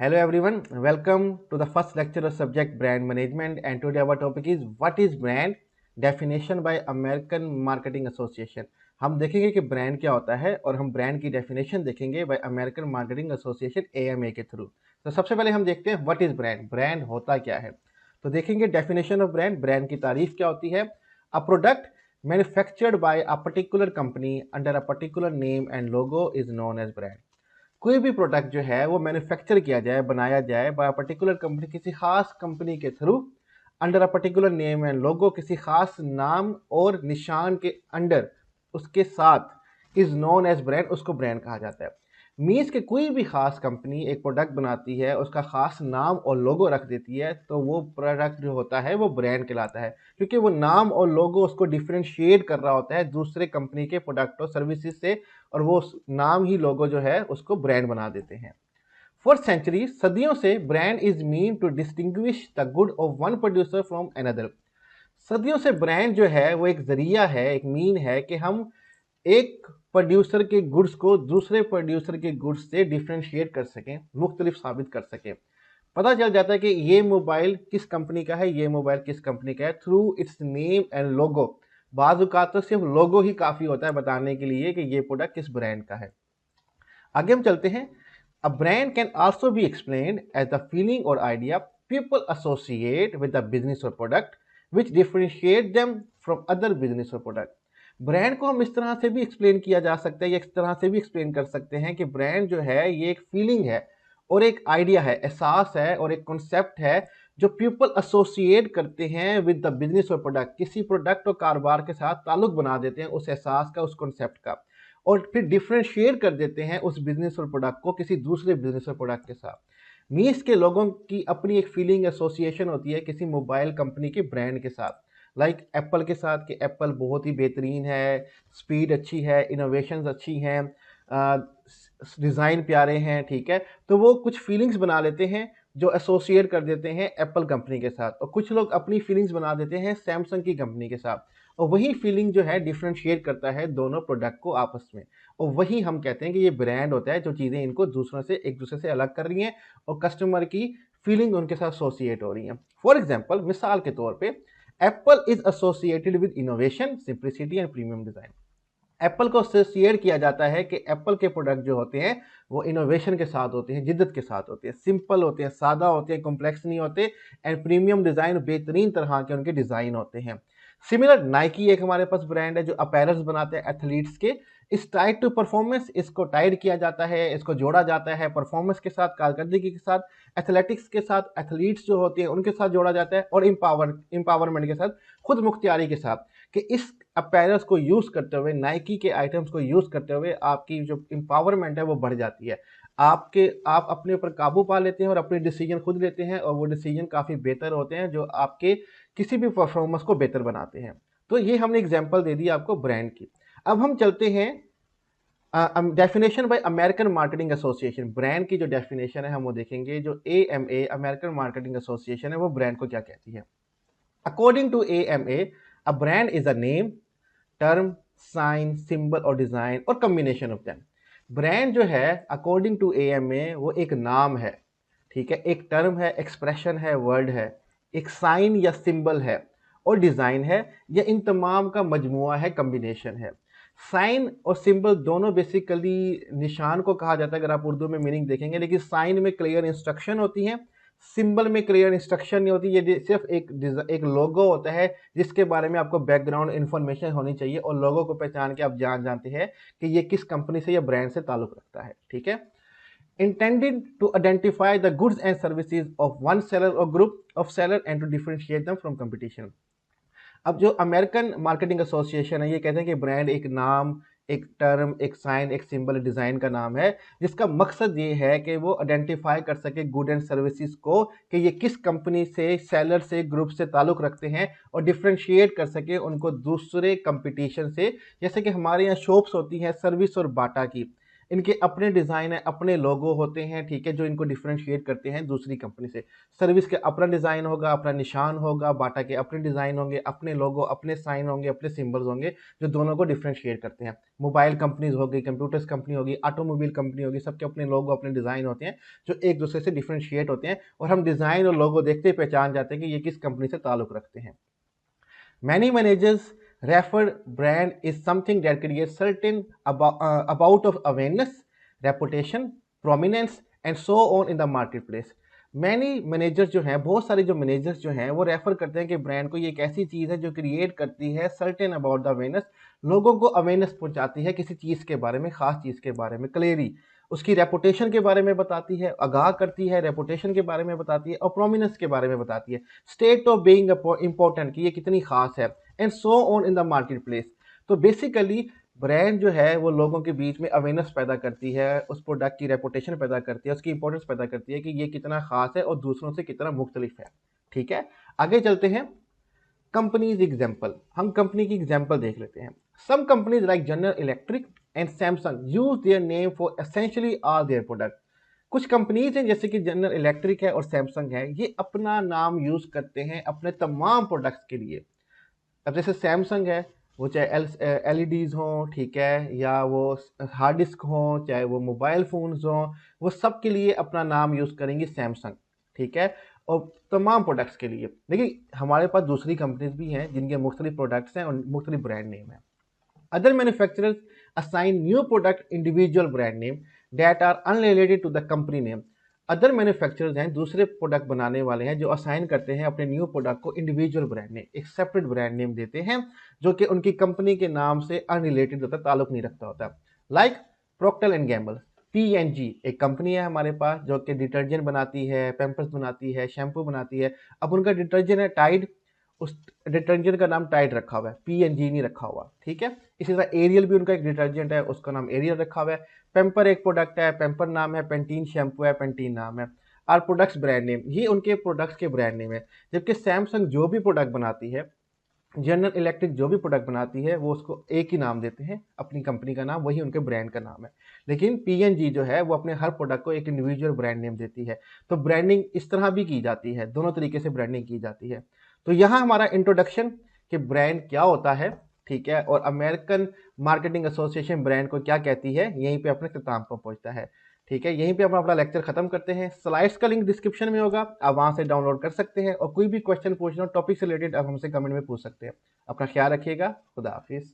Hello everyone, welcome to the first lecture of subject brand management, and today our topic is what is brand definition by American Marketing Association। हम देखेंगे कि brand क्या होता है और हम brand की डेफिनेशन देखेंगे bye American marketing association AMA के थ्रू। तो सबसे पहले हम देखते हैं व्हाट इज ब्रांड, ब्रांड होता क्या है। तो देखेंगे डेफिनेशन ऑफ ब्रांड, ब्रांड की तारीफ क्या होती है। A product manufactured by a particular company under a particular name and logo is known as brand. कोई भी प्रोडक्ट जो है वो मैन्युफैक्चर किया जाए, बनाया जाए बाय पर्टिकुलर कंपनी, किसी खास कंपनी के through, under a particular name and लोगो, किसी खास नाम और निशान के अंडर, उसके साथ, इज नोन एज ब्रांड, उसको ब्रांड कहा जाता है। मीन्स कि कोई भी खास कंपनी एक प्रोडक्ट बनाती है, उसका खास नाम और लोगो रख देती है, तो वो प्रोडक्ट जो होता है वो ब्रांड कहलाता है, क्योंकि वो नाम और लोगो उसको डिफ्रेंशिएट कर रहा होता है दूसरे कंपनी के प्रोडक्ट और सर्विसेज से, और वो नाम ही लोगो जो है उसको ब्रांड बना देते हैं। फॉर सेंचुरी, सदियों से brand is mean to distinguish the good of one producer from another. सदियों से ब्रांड जो है वो एक जरिया है, एक मीन है कि हम एक प्रोड्यूसर के गुड्स को दूसरे प्रोड्यूसर के गुड्स से डिफ्रेंशिएट कर सकें, मुख्तलिफ साबित कर सकें। पता चल जाता है कि ये मोबाइल किस कंपनी का है, ये मोबाइल किस कंपनी का है, थ्रू इट्स नेम एंड लोगो। बाज़ औक़ात तो सिर्फ लोगो ही काफ़ी होता है बताने के लिए कि ये प्रोडक्ट किस ब्रांड का है। आगे हम चलते हैं। A brand can also be explained as the feeling or idea people associate with the business or product which differentiate them from other business or product. Brand को हम इस तरह से भी एक्सप्लेन किया जा सकता है, या इस तरह से भी एक्सप्लेन कर सकते हैं कि ब्रांड जो है ये एक फीलिंग है और एक आइडिया है, एहसास है और एक कॉन्सेप्ट है जो पीपल एसोसिएट करते हैं with the business or product. किसी प्रोडक्ट और कारोबार के साथ ताल्लुक बना देते हैं उस एहसास का, उस कॉन्सेप्ट का, और फिर डिफ्रेंशिएट कर देते हैं उस बिजनेस और प्रोडक्ट को किसी दूसरे बिजनेस और प्रोडक्ट के साथ। मीन्स के लोगों की अपनी एक फीलिंग एसोसिएशन होती है किसी मोबाइल कंपनी के ब्रांड के साथ, लाइक एप्पल के साथ कि एप्पल बहुत ही बेहतरीन है, स्पीड अच्छी है, इनोवेशंस अच्छी हैं, डिज़ाइन प्यारे हैं, ठीक है। तो वो कुछ फीलिंग्स बना लेते हैं जो एसोसिएट कर देते हैं एप्पल कंपनी के साथ, और कुछ लोग अपनी फीलिंग्स बना देते हैं सैमसंग की कंपनी के साथ, और वही फीलिंग जो है डिफ्रेंशिएट करता है दोनों प्रोडक्ट को आपस में, और वही हम कहते हैं कि ये ब्रांड होता है, जो चीज़ें इनको दूसरों से, एक दूसरे से अलग कर रही हैं और कस्टमर की फीलिंग उनके साथ एसोसिएट हो रही हैं। फॉर एग्जाम्पल, मिसाल के तौर पे, Apple is associated with innovation, simplicity and premium design. Apple को एसोसिएट किया जाता है कि एप्पल के प्रोडक्ट जो होते हैं वो इनोवेशन के साथ होते हैं, जिद्दत के साथ होते हैं, सिंपल होते हैं, सादा होते हैं, कॉम्प्लेक्स नहीं होते, एंड प्रीमियम डिज़ाइन, बेहतरीन तरह के उनके डिज़ाइन होते हैं। सिमिलर नाइकी एक हमारे पास ब्रांड है जो अपैरल्स बनाते हैं एथलीट्स के। इस टाइड टू परफॉर्मेंस, इसको टाइड किया जाता है, इसको जोड़ा जाता है परफॉर्मेंस के साथ, कारकर्दगी के साथ, एथलेटिक्स के साथ, एथलीट्स जो होते हैं उनके साथ जोड़ा जाता है, और एम्पावरमेंट के साथ, खुद मुख्तियारी के साथ, कि इस अपैरल्स को यूज़ करते हुए, नाइकी के आइटम्स को यूज़ करते हुए आपकी जो एम्पावरमेंट है वो बढ़ जाती है। आप अपने ऊपर काबू पा लेते हैं और अपने डिसीजन खुद लेते हैं, और वो डिसीजन काफ़ी बेहतर होते हैं जो आपके किसी भी परफॉर्मेंस को बेहतर बनाते हैं। तो ये हमने एग्जांपल दे दी आपको ब्रांड की। अब हम चलते हैं definition bye American marketing association. Brand की जो डेफिनेशन है हम वो देखेंगे। जो AMA अमेरिकन मार्केटिंग एसोसिएशन है वो ब्रांड को क्या कहती है। According to AMA, a brand is a name, term, sign, symbol और डिजाइन और कॉम्बिनेशन ऑफ देम। ब्रांड जो है अकॉर्डिंग टू AMA वो एक नाम है, ठीक है, एक टर्म है, एक्सप्रेशन है, वर्ड है, एक साइन या सिंबल है, और डिजाइन है, या इन तमाम का मजमुआ है, कॉम्बिनेशन है। साइन और सिंबल दोनों बेसिकली निशान को कहा जाता है अगर आप उर्दू में मीनिंग देखेंगे, लेकिन साइन में क्लियर इंस्ट्रक्शन होती है, सिंबल में क्लियर इंस्ट्रक्शन नहीं होती। ये सिर्फ एक लोगो होता है जिसके बारे में आपको बैकग्राउंड इन्फॉर्मेशन होनी चाहिए, और लोगो को पहचान के आप जानते हैं कि ये किस कंपनी से या ब्रांड से ताल्लुक रखता है, ठीक है। Intended to identify the goods and services of one seller or group of seller and to differentiate them from competition. अब जो अमेरिकन मार्केटिंग एसोसिएशन है ये कहते हैं कि ब्रांड एक नाम, एक टर्म, एक साइन, एक सिंबल, डिज़ाइन का नाम है, जिसका मकसद ये है कि वो आइडेंटिफाई कर सके गुड एंड सर्विसेज को, कि ये किस कंपनी से, सेलर से, ग्रुप से ताल्लुक़ रखते हैं, और डिफ्रेंशिएट कर सके उनको दूसरे कंपटीशन से। जैसे कि हमारे यहाँ शॉप्स होती हैं सर्विस और बाटा की, इनके अपने डिज़ाइन है, अपने लोगो होते हैं, ठीक है, जो इनको डिफरेंशिएट करते हैं दूसरी कंपनी से। सर्विस के अपना डिज़ाइन होगा, अपना निशान होगा, बाटा के अपने डिज़ाइन होंगे, अपने लोगो, अपने साइन होंगे, अपने सिंबल्स होंगे, जो दोनों को डिफरेंशिएट करते हैं। मोबाइल कंपनीज हो गई, कंप्यूटर्स कंपनी होगी, ऑटोमोबाइल कंपनी होगी, सबके अपने लोगो, अपने डिज़ाइन होते हैं, जो एक दूसरे से डिफरेंशिएट होते हैं, और हम डिज़ाइन और लोगो देखते ही पहचान जाते हैं कि ये किस कंपनी से ताल्लुक़ रखते हैं। Many managers refer brand is something that creates certain about of awareness, reputation, prominence and so on in the marketplace. Many managers जो हैं, बहुत सारे जो मैनेजर्स जो हैं वो रेफर करते हैं कि ब्रांड को ये एक ऐसी चीज़ है जो क्रिएट करती है सर्टेन अबाउट द अवेयरनेस, लोगों को अवेयरनेस पहुंचाती है किसी चीज़ के बारे में, खास चीज़ के बारे में, क्लियरली उसकी रेपुटेशन के बारे में बताती है, आगाह करती है, रेपुटेशन के बारे में बताती है और प्रोमिनेंस के बारे में बताती है, स्टेट ऑफ बीइंग इंपॉर्टेंट कि ये कितनी खास है, and so on in the market place. तो बेसिकली ब्रांड जो है वो लोगों के बीच में अवेयरनेस पैदा करती है, उस प्रोडक्ट की रेपुटेशन पैदा करती है, उसकी इंपॉर्टेंस पैदा करती है कि ये कितना खास है और दूसरों से कितना मुख्तलिफ है। ठीक है, आगे चलते हैं। कंपनीज एग्जाम्पल, हम कंपनी की एग्जाम्पल देख लेते हैं। Some companies like General Electric and Samsung use their name for essentially all their product. कुछ कंपनीज हैं जैसे कि जनरल इलेक्ट्रिक है और सैमसंग है, ये अपना नाम यूज करते हैं अपने तमाम प्रोडक्ट्स के लिए। अब जैसे सैमसंग है, वो चाहे एलईडीज हों, ठीक है, या वो हार्ड डिस्क हों, चाहे वो मोबाइल फ़ोन्स हों, वो सब के लिए अपना नाम यूज़ करेंगे सैमसंग, ठीक है, और तमाम प्रोडक्ट्स के लिए। लेकिन हमारे पास दूसरी कंपनीज भी हैं जिनके मुख्तलिफ प्रोडक्ट्स हैं और मुख्तलिफ ब्रांड नेम है। Other manufacturers assign new product individual brand name that are unrelated to the company name. Other manufacturers हैं, दूसरे प्रोडक्ट बनाने वाले हैं, जो असाइन करते हैं अपने न्यू प्रोडक्ट को इंडिविजुअल ब्रांड नेम, एक सेपरेट ब्रांड नेम देते हैं जो कि उनकी कंपनी के नाम से अनरिलेटेड होता है, ताल्लुक नहीं रखता होता। Like proctor and Gamble, P&G एक कंपनी है हमारे पास जो कि डिटर्जेंट बनाती है, पैम्पर्स बनाती है, शैम्पू बनाती है। अब उनका डिटर्जेंट है टाइड, उस डिटर्जेंट का नाम टाइड रखा हुआ है, P&G नहीं रखा हुआ, ठीक है। इसी तरह एरियल भी उनका एक डिटर्जेंट है, उसका नाम एरियल रखा हुआ है। पेम्पर एक प्रोडक्ट है, पेम्पर नाम है, पेंटीन शैम्पू है, पेंटीन नाम है। आर प्रोडक्ट्स ब्रांड नेम, ये उनके प्रोडक्ट्स के ब्रांड नेम है। जबकि सैमसंग जो भी प्रोडक्ट बनाती है, जनरल इलेक्ट्रिक जो भी प्रोडक्ट बनाती है, वो उसको एक ही नाम देते हैं, अपनी कंपनी का नाम, वही उनके ब्रांड का नाम है। लेकिन P&G जो है वो अपने हर प्रोडक्ट को एक इंडिविजुअल ब्रांड नेम देती है। तो ब्रांडिंग इस तरह भी की जाती है, दोनों तरीके से ब्रांडिंग की जाती है। तो यहाँ हमारा इंट्रोडक्शन कि ब्रांड क्या होता है, ठीक है, और अमेरिकन मार्केटिंग एसोसिएशन ब्रांड को क्या कहती है, यहीं पे अपने इख्तिताम पर पहुंचता है। ठीक है, यहीं पे अपना लेक्चर खत्म करते हैं। स्लाइड्स का लिंक डिस्क्रिप्शन में होगा, आप वहां से डाउनलोड कर सकते हैं और कोई भी क्वेश्चन पूछना टॉपिक से रिलेटेड आप हमसे कमेंट में पूछ सकते हैं। अपना ख्याल रखिएगा, खुदा हाफिज।